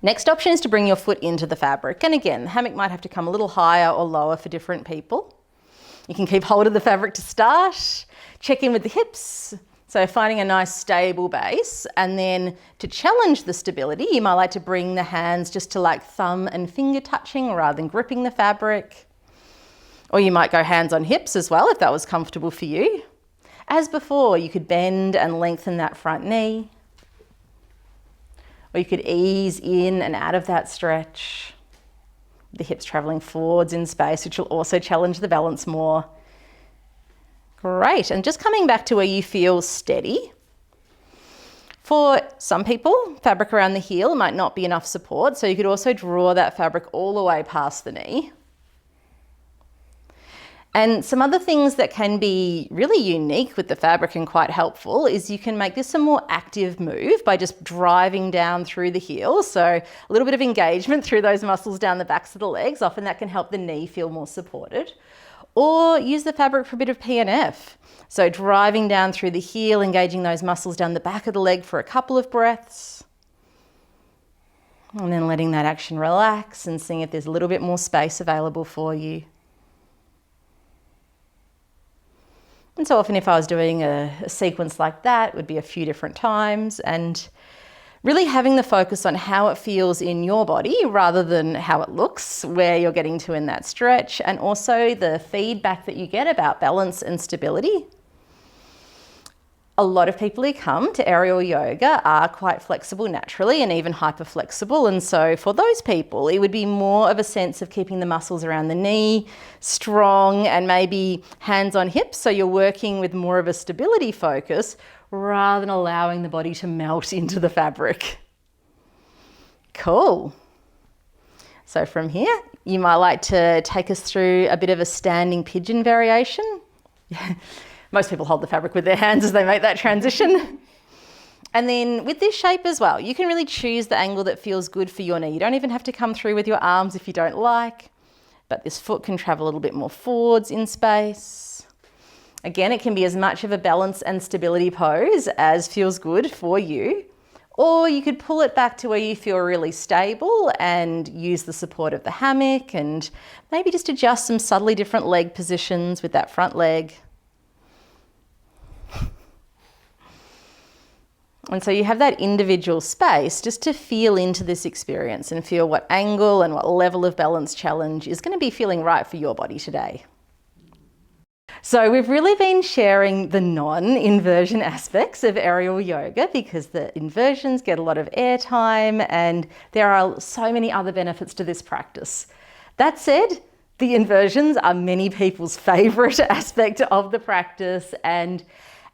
Next option is to bring your foot into the fabric. And again, the hammock might have to come a little higher or lower for different people. You can keep hold of the fabric to start, check in with the hips. So finding a nice stable base, and then to challenge the stability, you might like to bring the hands just to like thumb and finger touching rather than gripping the fabric. Or you might go hands on hips as well if that was comfortable for you. As before, you could bend and lengthen that front knee. Or you could ease in and out of that stretch. The hips traveling forwards in space, which will also challenge the balance more. Great, and just coming back to where you feel steady. For some people, fabric around the heel might not be enough support, so you could also draw that fabric all the way past the knee. And some other things that can be really unique with the fabric and quite helpful is you can make this a more active move by just driving down through the heel. So a little bit of engagement through those muscles down the backs of the legs. Often that can help the knee feel more supported. Or use the fabric for a bit of PNF. So driving down through the heel, engaging those muscles down the back of the leg for a couple of breaths. And then letting that action relax and seeing if there's a little bit more space available for you. And so often if I was doing a sequence like that, it would be a few different times, and really having the focus on how it feels in your body rather than how it looks, where you're getting to in that stretch, and also the feedback that you get about balance and stability. A lot of people who come to aerial yoga are quite flexible naturally and even hyper flexible. And so for those people, it would be more of a sense of keeping the muscles around the knee strong and maybe hands on hips. So you're working with more of a stability focus rather than allowing the body to melt into the fabric. Cool. So from here, you might like to take us through a bit of a standing pigeon variation. Most people hold the fabric with their hands as they make that transition. And then with this shape as well, you can really choose the angle that feels good for your knee. You don't even have to come through with your arms if you don't like, but this foot can travel a little bit more forwards in space. Again, it can be as much of a balance and stability pose as feels good for you. Or you could pull it back to where you feel really stable and use the support of the hammock and maybe just adjust some subtly different leg positions with that front leg. And so you have that individual space just to feel into this experience and feel what angle and what level of balance challenge is going to be feeling right for your body today. So we've really been sharing the non-inversion aspects of aerial yoga because the inversions get a lot of airtime and there are so many other benefits to this practice. That said, the inversions are many people's favourite aspect of the practice and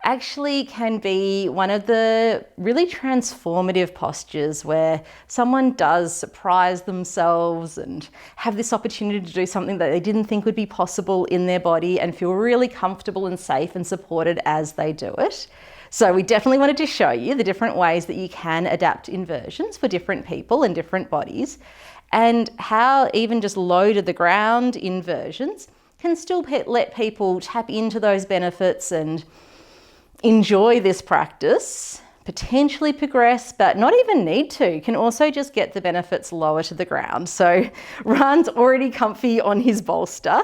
actually can be one of the really transformative postures where someone does surprise themselves and have this opportunity to do something that they didn't think would be possible in their body and feel really comfortable and safe and supported as they do it. So we definitely wanted to show you the different ways that you can adapt inversions for different people and different bodies, and how even just low to the ground inversions can still let people tap into those benefits and enjoy this practice, potentially progress, but not even need to, can also just get the benefits lower to the ground. So Rane's already comfy on his bolster.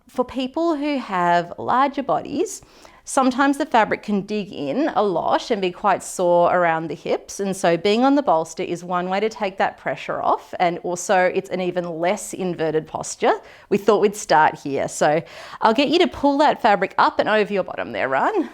For people who have larger bodies, sometimes the fabric can dig in a lot and be quite sore around the hips. And so being on the bolster is one way to take that pressure off. And also it's an even less inverted posture. We thought we'd start here. So I'll get you to pull that fabric up and over your bottom there, Rane.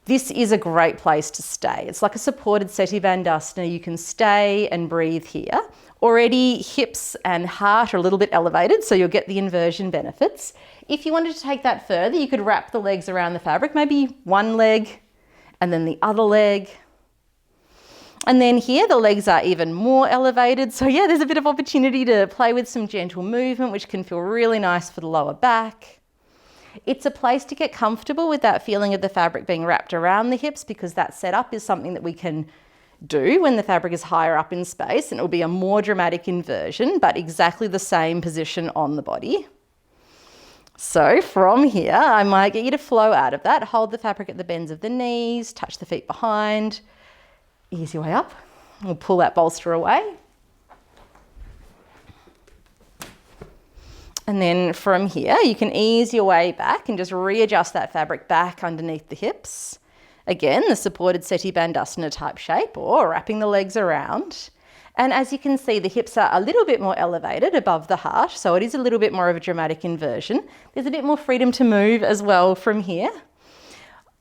This is a great place to stay. It's like a supported Seti Bandhasana. You can stay and breathe here. Already hips and heart are a little bit elevated, so you'll get the inversion benefits. If you wanted to take that further, you could wrap the legs around the fabric, maybe one leg and then the other leg. And then here the legs are even more elevated. So yeah, there's a bit of opportunity to play with some gentle movement, which can feel really nice for the lower back. It's a place to get comfortable with that feeling of the fabric being wrapped around the hips, because that setup is something that we can do when the fabric is higher up in space, and it will be a more dramatic inversion, but exactly the same position on the body. So from here, I might get you to flow out of that. Hold the fabric at the bends of the knees, touch the feet behind, ease your way up. We'll pull that bolster away. And then from here, you can ease your way back and just readjust that fabric back underneath the hips. Again, the supported Seti Bandhasana type shape, or wrapping the legs around. And as you can see, the hips are a little bit more elevated above the heart, so it is a little bit more of a dramatic inversion. There's a bit more freedom to move as well from here.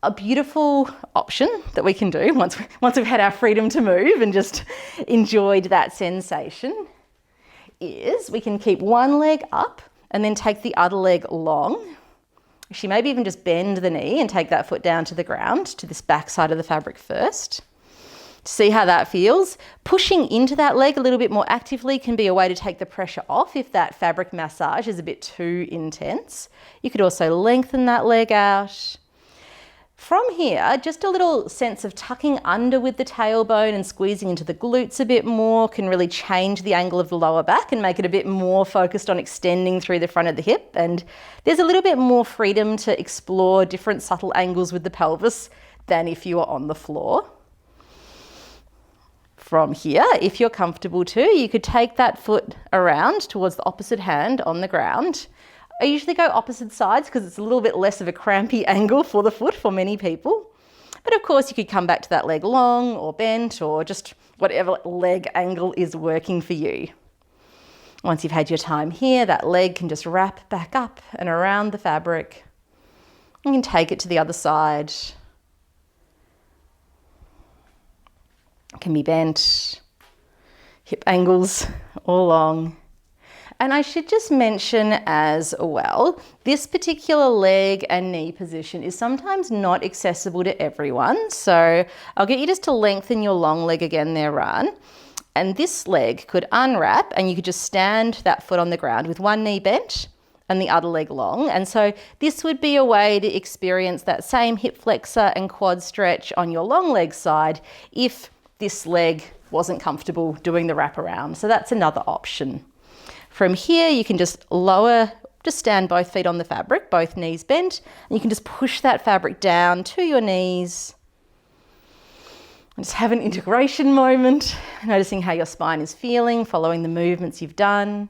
A beautiful option that we can do once we've had our freedom to move and just enjoyed that sensation is we can keep one leg up and then take the other leg long. Actually, maybe even just bend the knee and take that foot down to the ground, to this back side of the fabric first. See how that feels. Pushing into that leg a little bit more actively can be a way to take the pressure off if that fabric massage is a bit too intense. You could also lengthen that leg out. From here, just a little sense of tucking under with the tailbone and squeezing into the glutes a bit more can really change the angle of the lower back and make it a bit more focused on extending through the front of the hip. And there's a little bit more freedom to explore different subtle angles with the pelvis than if you are on the floor. From here, if you're comfortable too, you could take that foot around towards the opposite hand on the ground. I usually go opposite sides because it's a little bit less of a crampy angle for the foot for many people. But of course you could come back to that leg long or bent, or just whatever leg angle is working for you. Once you've had your time here, that leg can just wrap back up and around the fabric. You can take it to the other side. It can be bent, hip angles all along. And I should just mention as well, this particular leg and knee position is sometimes not accessible to everyone. So I'll get you just to lengthen your long leg again there, Rane. And this leg could unwrap and you could just stand that foot on the ground with one knee bent and the other leg long. And so this would be a way to experience that same hip flexor and quad stretch on your long leg side if this leg wasn't comfortable doing the wraparound. So that's another option. From here, you can just stand both feet on the fabric, both knees bent, and you can just push that fabric down to your knees. And just have an integration moment, noticing how your spine is feeling, following the movements you've done.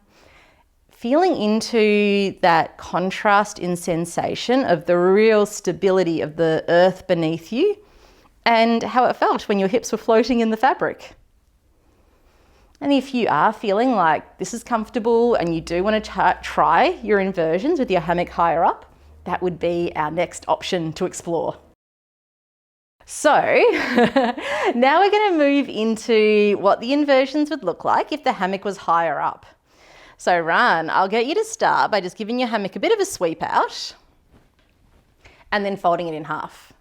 Feeling into that contrast in sensation of the real stability of the earth beneath you and how it felt when your hips were floating in the fabric. And if you are feeling like this is comfortable and you do want to try your inversions with your hammock higher up, that would be our next option to explore. So now we're going to move into what the inversions would look like if the hammock was higher up. So Rane, I'll get you to start by just giving your hammock a bit of a sweep out and then folding it in half.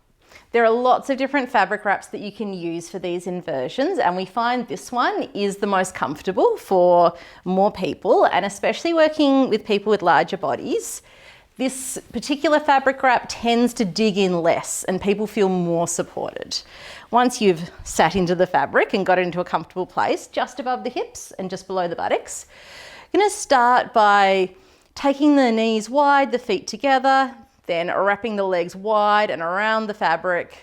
There are lots of different fabric wraps that you can use for these inversions, and we find this one is the most comfortable for more people, and especially working with people with larger bodies. This particular fabric wrap tends to dig in less and people feel more supported. Once you've sat into the fabric and got it into a comfortable place just above the hips and just below the buttocks, you're going to start by taking the knees wide, the feet together, then wrapping the legs wide and around the fabric.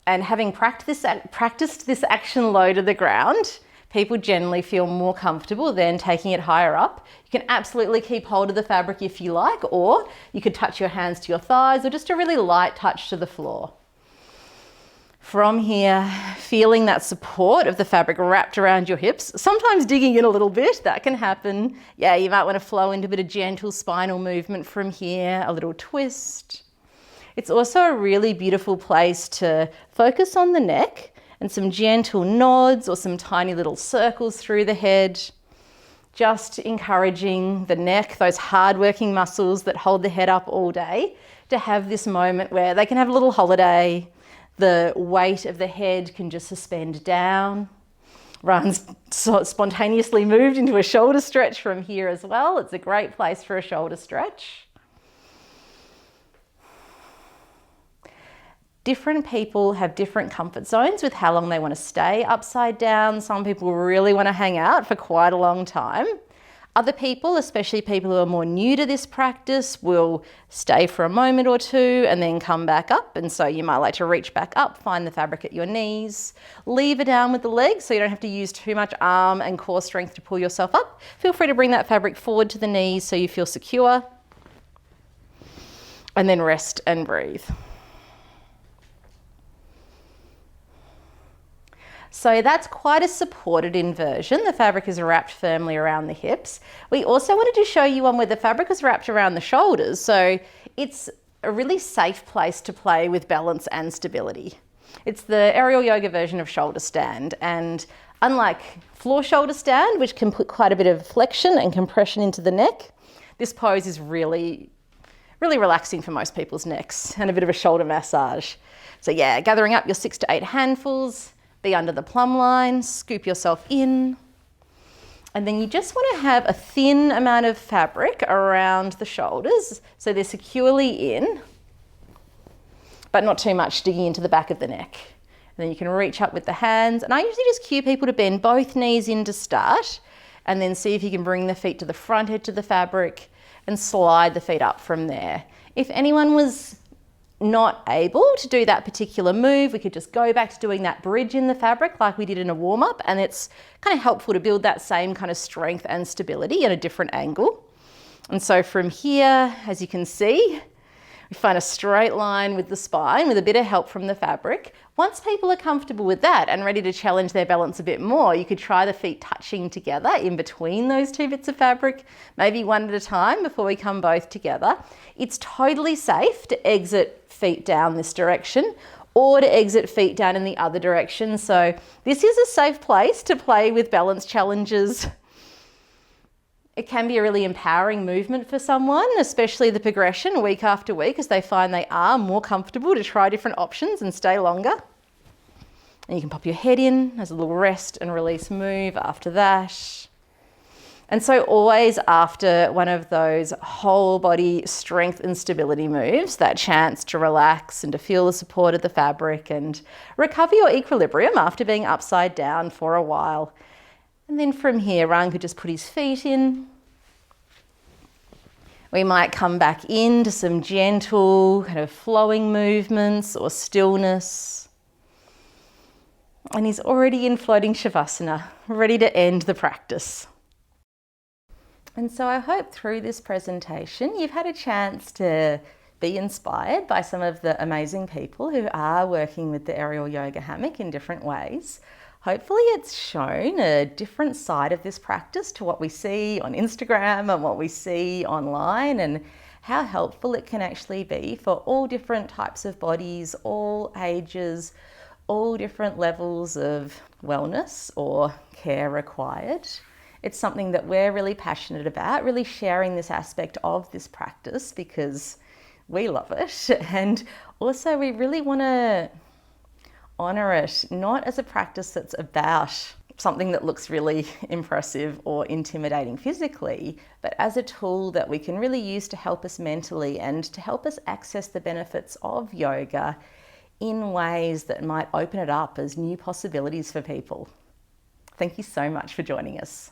And having practiced this action low to the ground, people generally feel more comfortable then taking it higher up. You can absolutely keep hold of the fabric if you like, or you could touch your hands to your thighs, or just a really light touch to the floor. From here, feeling that support of the fabric wrapped around your hips, sometimes digging in a little bit, that can happen. Yeah, you might want to flow into a bit of gentle spinal movement from here, a little twist. It's also a really beautiful place to focus on the neck and some gentle nods or some tiny little circles through the head. Just encouraging the neck, those hard-working muscles that hold the head up all day, to have this moment where they can have a little holiday. The weight of the head can just suspend down. Rane's spontaneously moved into a shoulder stretch from here as well. It's a great place for a shoulder stretch. Different people have different comfort zones with how long they want to stay upside down. Some people really want to hang out for quite a long time. Other people, especially people who are more new to this practice, will stay for a moment or two and then come back up. And so you might like to reach back up, find the fabric at your knees, lever down with the legs so you don't have to use too much arm and core strength to pull yourself up. Feel free to bring that fabric forward to the knees so you feel secure. And then rest and breathe. So that's quite a supported inversion. The fabric is wrapped firmly around the hips. We also wanted to show you one where the fabric is wrapped around the shoulders. So it's a really safe place to play with balance and stability. It's the aerial yoga version of shoulder stand. And unlike floor shoulder stand, which can put quite a bit of flexion and compression into the neck, this pose is really relaxing for most people's necks and a bit of a shoulder massage. So yeah, gathering up your 6 to 8 handfuls, be under the plumb line, scoop yourself in. And then you just want to have a thin amount of fabric around the shoulders so they're securely in, but not too much digging into the back of the neck. And then you can reach up with the hands. And I usually just cue people to bend both knees in to start, and then see if you can bring the feet to the front edge of the fabric and slide the feet up from there. If anyone was not able to do that particular move, we could just go back to doing that bridge in the fabric like we did in a warm-up, and it's kind of helpful to build that same kind of strength and stability at a different angle. And so from here, as you can see, we find a straight line with the spine with a bit of help from the fabric. Once people are comfortable with that and ready to challenge their balance a bit more, you could try the feet touching together in between those two bits of fabric, maybe one at a time before we come both together. It's totally safe to exit feet down this direction or to exit feet down in the other direction. So this is a safe place to play with balance challenges. It can be a really empowering movement for someone, especially the progression week after week as they find they are more comfortable to try different options and stay longer. And you can pop your head in as a little rest and release move after that. And so always after one of those whole body strength and stability moves, that chance to relax and to feel the support of the fabric and recover your equilibrium after being upside down for a while. And then from here, Rane could just put his feet in. We might come back into some gentle kind of flowing movements or stillness. And he's already in floating Shavasana, ready to end the practice. And so I hope through this presentation, you've had a chance to be inspired by some of the amazing people who are working with the aerial yoga hammock in different ways. Hopefully it's shown a different side of this practice to what we see on Instagram and what we see online, and how helpful it can actually be for all different types of bodies, all ages, all different levels of wellness or care required. It's something that we're really passionate about, really sharing this aspect of this practice because we love it. And also we really want to honour it, not as a practice that's about something that looks really impressive or intimidating physically, but as a tool that we can really use to help us mentally and to help us access the benefits of yoga in ways that might open it up as new possibilities for people. Thank you so much for joining us.